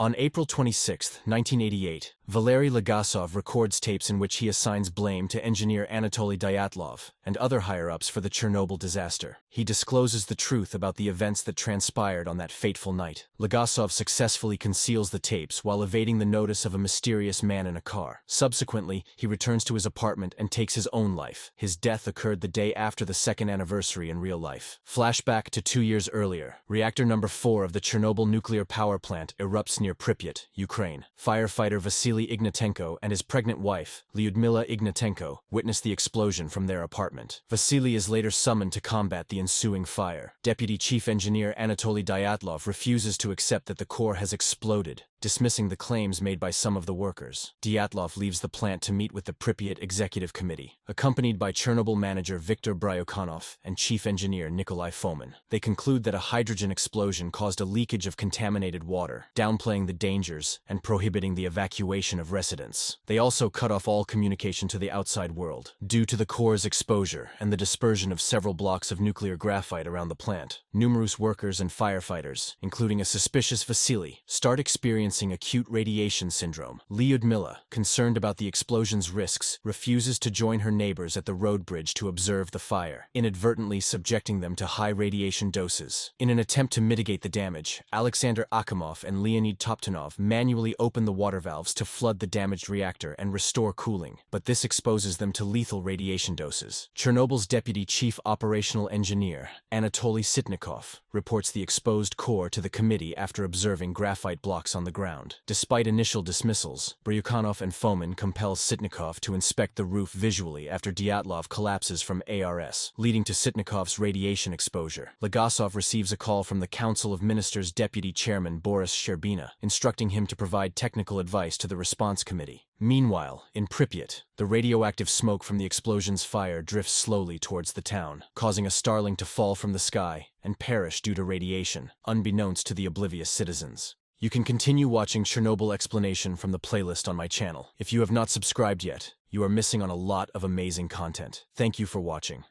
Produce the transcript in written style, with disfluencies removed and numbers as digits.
On April 26, 1988, Valery Legasov records tapes in which he assigns blame to engineer Anatoly Dyatlov and other higher-ups for the Chernobyl disaster. He discloses the truth about the events that transpired on that fateful night. Legasov successfully conceals the tapes while evading the notice of a mysterious man in a car. Subsequently, he returns to his apartment and takes his own life. His death occurred the day after the second anniversary in real life. Flashback to 2 years earlier. Reactor number 4 of the Chernobyl Nuclear Power Plant erupts near Pripyat, Ukraine. Firefighter Vasily Ignatenko and his pregnant wife, Lyudmila Ignatenko, witness the explosion from their apartment. Vasily is later summoned to combat the ensuing fire. Deputy Chief Engineer Anatoly Dyatlov refuses to accept that the core has exploded, dismissing the claims made by some of the workers. Dyatlov leaves the plant to meet with the Pripyat Executive Committee, accompanied by Chernobyl manager Viktor Bryukhanov and Chief Engineer Nikolai Fomin. They conclude that a hydrogen explosion caused a leakage of contaminated water, downplaying the dangers and prohibiting the evacuation of residents. They also cut off all communication to the outside world. Due to the core's exposure and the dispersion of several blocks of nuclear graphite around the plant, numerous workers and firefighters, including a suspicious Vasily, start experiencing acute radiation syndrome. Lyudmila, concerned about the explosion's risks, refuses to join her neighbors at the road bridge to observe the fire, inadvertently subjecting them to high radiation doses. In an attempt to mitigate the damage, Alexander Akimov and Leonid Toptanov manually open the water valves to flood the damaged reactor and restore cooling, but this exposes them to lethal radiation doses. Chernobyl's deputy chief operational engineer, Anatoly Sitnikov, reports the exposed core to the committee after observing graphite blocks on the ground. Despite initial dismissals, Bryukhanov and Fomin compel Sitnikov to inspect the roof visually after Dyatlov collapses from ARS, leading to Sitnikov's radiation exposure. Legasov receives a call from the Council of Ministers' deputy chairman Boris Sherbina, instructing him to provide technical advice to the response committee. Meanwhile, in Pripyat, the radioactive smoke from the explosion's fire drifts slowly towards the town, causing a starling to fall from the sky and perish due to radiation, unbeknownst to the oblivious citizens. You can continue watching Chernobyl Explanation from the playlist on my channel. If you have not subscribed yet, you are missing on a lot of amazing content. Thank you for watching.